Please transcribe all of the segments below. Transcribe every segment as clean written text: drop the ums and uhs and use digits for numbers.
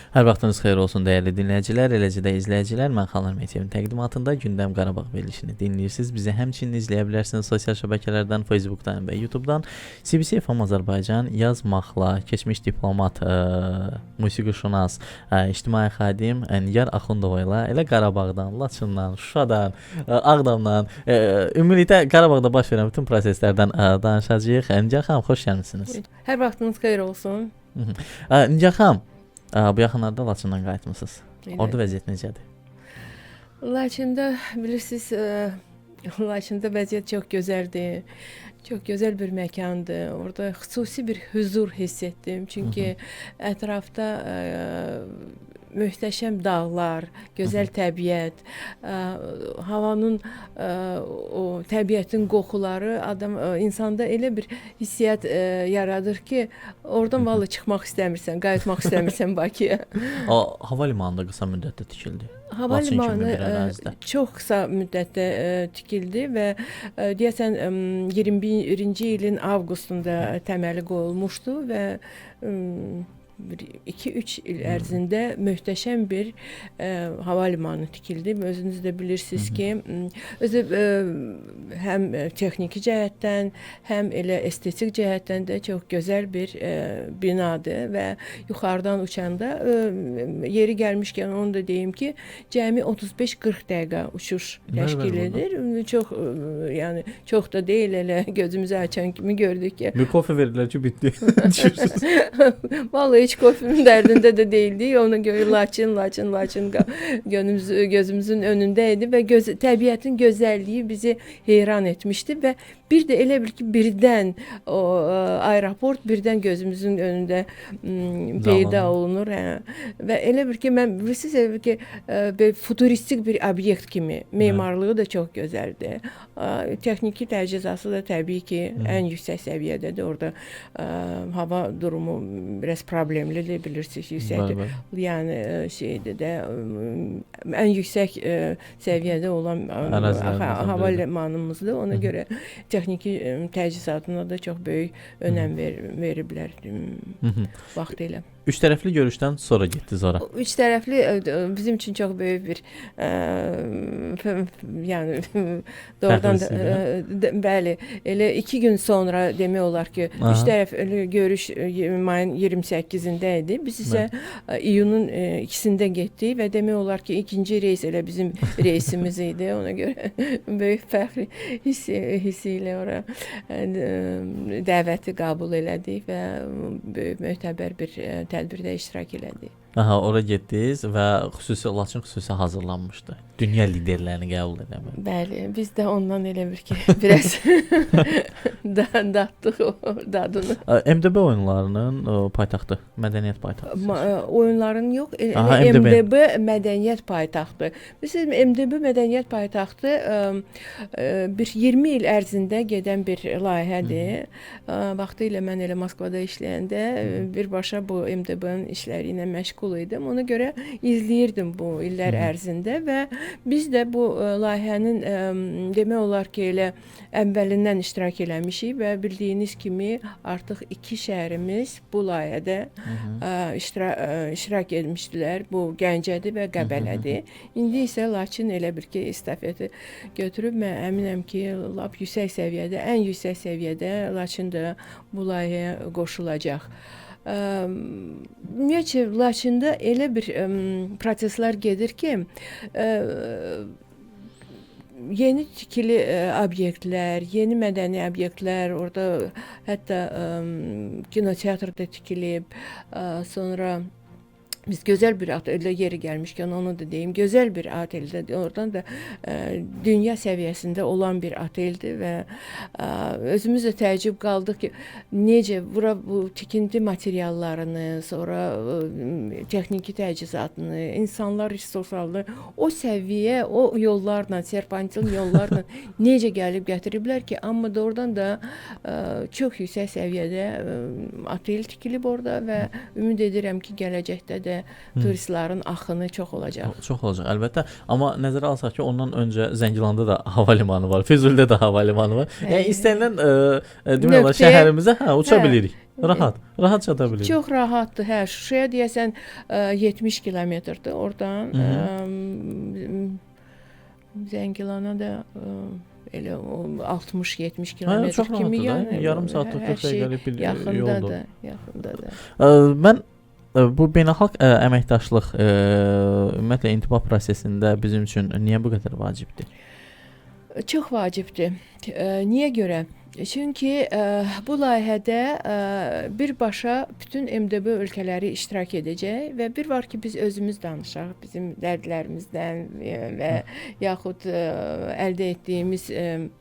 Hər vaxtınız xeyir olsun dəyərli dinləyicilər, eləcə də izləyicilər. Mən Xanlar Meteorun təqdimatında Gündəm Qarabağ verilişini dinləyirsiniz. Bizi həmçinin izləyə bilərsiniz sosial şəbəkələrdən, Facebookdan və YouTubedan. CBC FM Azərbaycan yazmaqla keçmiş diplomat, musiqişünas, ictimai xadim Nigar Axundova ilə elə Qarabağdan, Laçından, Şuşadan, Ağdamdan, ümumilikdə Qarabağda baş verən bütün proseslərdən danışacağıq. Nigar xanım, xoş gəlmisiniz. Hər vaxtınız xeyir olsun. Nigar xanım, bu yaxınlarda Laçından qayıtmısınız. Orada vəziyyət necədir? Laçında bilirsiniz, Laçında vəziyyət çox gözəldir. Çox gözəl bir məkandır. Orada xüsusi bir huzur hiss etdim. Çünki ətrafda möhtəşəm dağlar, gözəl təbiət, havanın o təbiətin qoxuları insanda elə bir hissiyat yaradır ki, oradan vallahi çıxmaq istəmirsən, qayıtmaq istəmirsən Bakıya. Hava limanında qısa müddətdə tikildi. Hava limanı çox qısa müddətdə tikildi və deyəsən 21-ci ilin avqustunda təməli qoyulmuşdu və 2-3 il ərzində möhtəşəm bir hava limanı tikildi. Özünüz də bilirsiniz ki, özü həm texniki cəhətdən, həm elə estetik cəhətdən də çox gözəl bir binadır və yuxarıdan uçanda yeri gəlmişkən onu da deyim ki, cəmi 35-40 dəqiqə uçuş təşkil edir. Çox yəni çox da deyil, elə gözümüzü açan kimi gördük ki. Bir kofe verdilər ki, bitdi. Vallahi hiç kofenin dərdində də değildi. Ona görə Laçın gözümüzün önündeydi və təbiətin gözəlliyi bizi heyran etmişdi və bir də elə bil ki, birdən o aeroport birdən gözümüzün önündə peyda olunur. Və elə bir ki, mən bilirsiniz ki, futuristik bir obyekt kimi, memarlığı da çox gözəldir. Texniki təchizatı da təbii ki, ən yüksək səviyyədədir. Orada hava durumu biraz problemlidir, bilirsiniz, yüksəkdir. Yəni şeydə də ən yüksək səviyyədə olan hava limanımızdır. Ona görə texniki təchizatına da çox böyük önəm veriblər vaxtilə. Üç tərəfli görüşdən sonra getdiniz ora. Üç tərəfli bizim üçün çox böyük bir yəni doğrudan da bəli, elə 2 gün sonra demək olar ki, üç tərəfli görüş mayın 28-də idi. Biz isə iyunun 2-sində getdik və demək olar ki, ikinci reys elə bizim reysimiz idi. Ona görə böyük fəxri hissi ilə ora dəvəti qəbul elədik və böyük möhtəbər bir tədbirdə iştirak elədik. Ora getdiniz və Laçın xüsusi hazırlanmışdı. Dünya liderlərini qəbul etmək. Bəli, biz də ondan elə bir ki, biraz datdıq o dadını. MDB oyunlarının paytaxtı, mədəniyyət paytaxtı. Oyunların yox, MDB mədəniyyət paytaxtı. Bizim MDB mədəniyyət paytaxtı bir 20 il ərzində gedən bir layihədir. Vaxtilə mən elə Moskvada işləyəndə birbaşa bu MDB-nin işləri ilə məşğul idim. Ona görə izləyirdim bu illər ərzində və biz də bu layihənin demək olar ki, elə əvvəlindən iştirak eləmişik və bildiyiniz kimi artıq 2 şəhərimiz bu layihədə iştirak etmişdilər. Bu Gəncədir və Qəbələdir. İndi isə Laçın elə bir ki, estafeti götürüb mən əminəm ki, lap yüksək səviyyədə, ən yüksək səviyyədə Laçın da bu layihəyə qoşulacaq. Ümumiyyətcə, Laçında elə bir proseslər gedir ki, yeni tikili obyektlər, yeni mədəni obyektlər, orada hətta kinoteatr da tikilib, sonra biz gözəl bir oteldə yeri gəlmişkən onu da deyim, gözəl bir oteldə, oradan da dünya səviyyəsində olan bir oteldir və özümüz də təəccüb qaldıq ki, necə bu tikinti materiallarını, sonra texniki təchizatını, insanlar resurslarını o səviyyə, o yollarla, serpantil yollarla necə gəlib gətiriblər ki, amma da oradan da çox yüksək səviyyədə otel tikilib orada və ümid edirəm ki, gələcəkdə də turistlərin axını çox olacaq. Çox olacaq, əlbəttə. Amma nəzərə alsaq ki, ondan öncə Zəngilanda da hava limanı var, Füzulidə də hava limanı var. Yəni istənilən demək olar şəhərimizə uça bilirik. Rahat çata bilir. Çox rahatdır. Hə, Şuşaya deyəsən 70 kilometrdir oradan. Zəngilana da elə 60-70 kilometr Çox kimi rahatdır da. Yarım saatlıq 40 dəqiqəlik bir yoldur. Yaxındadır. Mən bu beynəlxalq əməkdaşlıq ümumiyyətlə intibah prosesində bizim üçün niyə bu qədər vacibdir? Çox vacibdir. Niyə görə? Çünki bu layihədə birbaşa bütün MDB ölkələri iştirak edəcək və bir var ki, biz özümüz danışaq bizim dərdlərimizdən və yaxud əldə etdiyimiz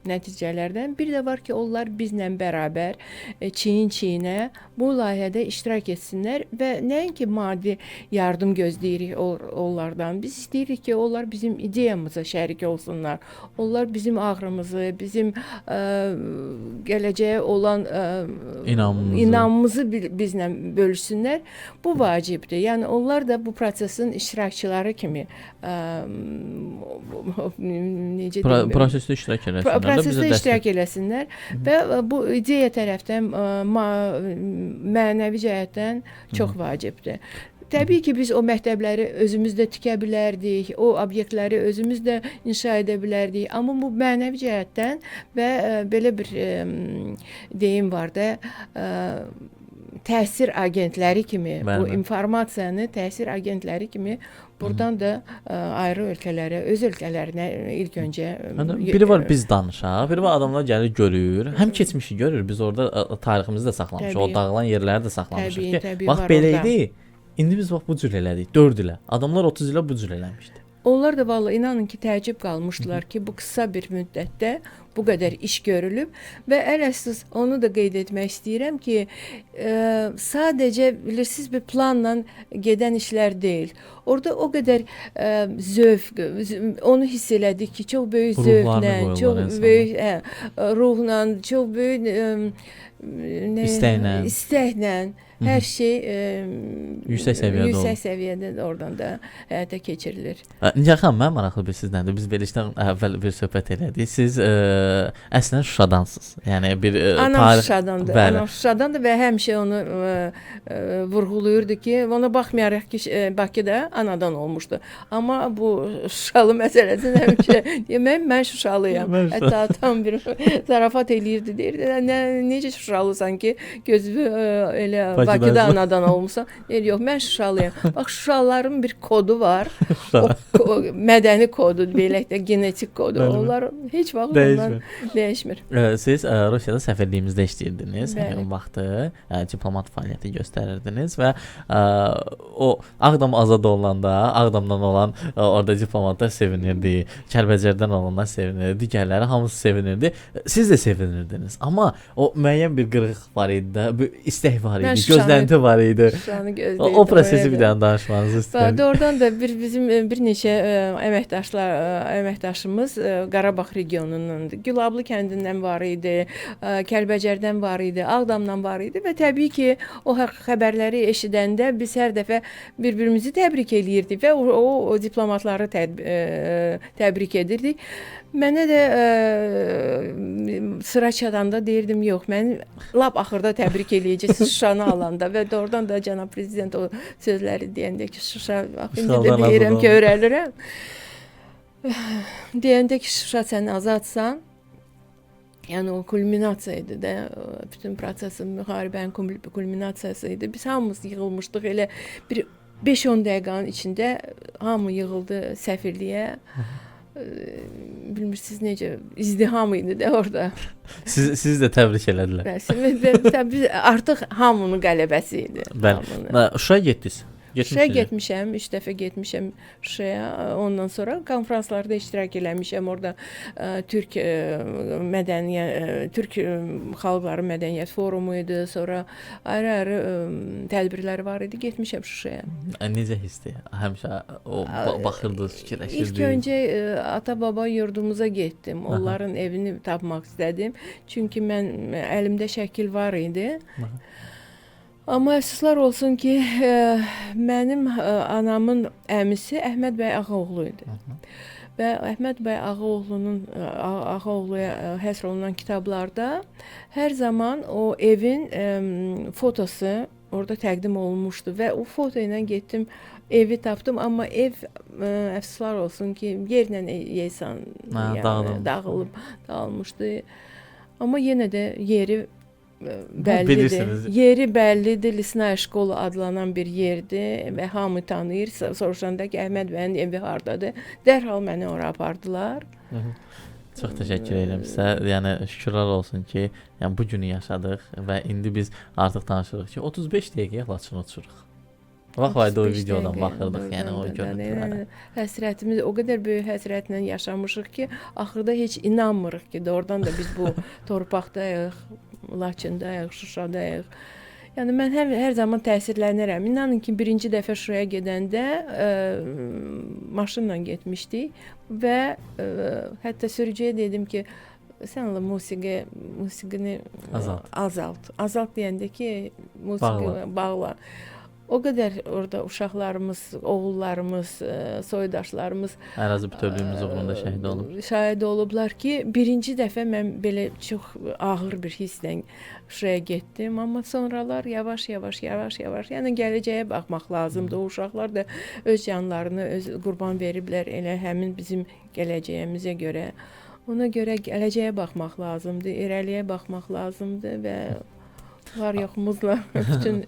nəticələrdən. Bir də var ki, onlar bizlə bərabər çiyin-çiyinə bu layihədə iştirak etsinlər və nəinki maddi yardım gözləyirik onlardan. Biz istəyirik ki, onlar bizim ideyamıza şərik olsunlar. Onlar bizim ağrımızı, bizim gələcəyə olan inamımızı bizlə bölüşsünlər. Bu vacibdir. Yəni onlar da bu prosesin iştirakçıları kimi necə deyim? Prosesdə iştirak eləsinlər. Prosesdə iştirak eləsinlər və bu ideya tərəfdən mənəvi cəhətdən çox vacibdir. Təbii ki, biz o məktəbləri özümüz də tikə bilərdik, o obyektləri özümüz də inşa edə bilərdik. Amma bu mənəvi cəhətdən və belə bir deyim var da, təsir agentləri kimi, bu informasiyanı təsir agentləri kimi buradan da ayrı ölkələrə, öz ölkələrinə ilk öncə biri var biz danışaq, biri var adamlar gəlir görür, həm keçmişi görür, biz orada tariximizi də saxlamışıq, o dağılan yerləri də saxlamışıq ki, bax belə idi. İndi biz bax bu cür elədik, 4 ilə. Adamlar 30 ilə bu cür eləmişdi. Onlar da vallahi inanın ki, təəccüb qalmışdılar ki, bu qısa bir müddətdə bu qədər iş görülüb və ələssiz onu da qeyd etmək istəyirəm ki, sadəcə bilirsiniz bir planla gedən işlər deyil. Orada o qədər zövq, onu hiss elədik ki, çox böyük zövqlə, çox böyük ruhla, çox böyük istəklə hər şey yüksək səviyyədə oradan da həyata keçirilir. Nigar xanım, mən maraqlı bir sizdən də biz verilişdən əvvəl bir söhbət elədik. Siz əslən Şuşadansınız. Yəni bir Anam Şuşadandır. Anam Şuşadandır və həmişə onu vurğulayırdı ki, ona baxmayaraq ki, Bakıda anadan olmuşdu. Amma bu Şuşalı məsələsini həmişə demək, mən Şuşalıyam. Hətta atam bir zarafat eləyirdi, deyirdi, necə Şuşalısan ki, gözü elə Bakıda anadan olmusan. Yox, mən Şuşalıyam. Bax, Şuşalıların bir kodu var. O mədəni kodu, belə də genetik kodu. Onlar heç vaxt dəyişmir. Siz Rusiyada səfirliyimizdə işləyirdiniz. Həmin vaxtı diplomat fəaliyyəti göstərirdiniz və o Ağdam azad olanda, Ağdamdan olan orada diplomatlar sevinirdi. Kəlbəcərdən olanlar sevinirdi. Digərləri hamısı sevinirdi. Siz də sevinirdiniz. Amma o müəyyən bir qırıq var idi də, bir istək var idi. Gözlənti var idi. O prosesi bir dənə danışmanızı istəyirəm. Doğrudan da bizim bir neçə əməkdaşımız Qarabağ regionundandır. Gülablı kəndindən var idi, Kəlbəcərdən var idi, Ağdamdan var idi və təbii ki, o xəbərləri eşidəndə biz hər dəfə bir-birimizi təbrik eləyirdik və o diplomatları təbrik edirdik. Mənə də sıra çatanda deyirdim, yox, mən lap axırda təbrik eləyəcəksiniz Şuşanı alanda və doğrudan da cənab prezident o sözləri deyəndə ki, Şuşa, indi də deyirəm ki, öyrəlirəm. Deyəndə ki, Şuşa sən azadsan, yəni o kulminasiya idi də, bütün prosesin, müharibənin kulminasiyası idi. Biz hamımız yığılmışdıq, elə bir 5-10 dəqiqənin içində hamı yığıldı səfirliyə. Bilmirsiniz necə izdiham idi də orada. Siz də təbrik elədilər. Biz artıq hamının qələbəsi idi. Şuşaya getdiniz. Şuşaya getmişəm, 3 dəfə getmişəm Şuşaya. Ondan sonra konfranslarda iştirak eləmişəm. Orada Türk Xalqları Mədəniyyət Forumu idi. Sonra ayrı-ayrı tədbirlər var idi. Getmişəm Şuşaya. Necə hissdir? Həmişə o baxırdınız, fikirləşirdiniz. İlk öncə ata-baba yurdumuza getdim. Onların evini tapmaq istədim. Çünki mən əlimdə şəkil var idi. Amma əfsuslar olsun ki, mənim anamın əmisi Əhməd bəy Ağaoğlu idi. və Əhməd bəy Ağaoğlunun Ağaoğluya həsr olunan kitablarda hər zaman o evin fotosu orada təqdim olunmuşdu və o foto ilə getdim, evi tapdım, amma ev əfsuslar olsun ki, yerlə yesan dağılmışdı. Amma yenə də yeri bəllidir. Bilirsiniz. Yeri bəllidir. Lisnaya şkolu adlanan bir yerdir və hamı tanıyır. Soruşanda ki, Əhməd bəyin evi hardadır? Dərhal məni ora apardılar. Çox təşəkkür edirəm sizə. Yəni şükürlər olsun ki, yəni bu günü yaşadıq və indi biz artıq danışırıq ki, 35 dəqiqəyə Laçını uçuruq. Vaxt o videodan baxırdıq, yəni o görüntülərə. Həsrətimiz o qədər böyük həsrətlə yaşamışıq ki, axırda heç inanmırıq ki, doğrudan da biz bu torpaqdayıq, Laçındayıq, Şuşadayıq. Yəni mən hər zaman təsirlənirəm. İnanın ki, birinci dəfə Şuşaya gedəndə maşınla getmişdik və hətta sürücüyə dedim ki, sən Allah musiqini azalt. Azalt deyəndə ki, musiqi bağla. O qədər orada uşaqlarımız, oğullarımız, soydaşlarımız ərazi bütövlüyümüz uğrunda şəhid olublar ki, birinci dəfə mən belə çox ağır bir hisslə Şuşaya getdim, amma sonralar yavaş-yavaş, yəni gələcəyə baxmaq lazımdır. O uşaqlar da öz canlarını qurban veriblər elə həmin bizim gələcəyimizə görə. Ona görə gələcəyə baxmaq lazımdır, irəliyə baxmaq lazımdır və var yoxumuzla bütün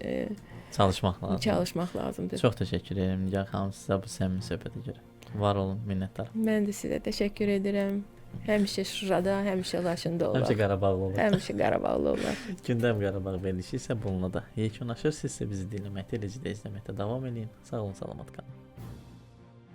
çalışmaq lazımdır. Çox təşəkkür edirəm Nigar xanım sizə bu səmimi söhbətə görə. Var olun, minnətdaram. Mən də sizə təşəkkür edirəm. Həmişə Şuşada, həmişə Laçında olar. Həmişə Qarabağlı olar. Həmişə Qarabağlı olar. Gündəm Qarabağ verilişi isə bununla da yekunlaşır. Siz isə bizi dinləməkdə, eləcə də izləməkdə davam edin. Sağ olun, salamat qalın.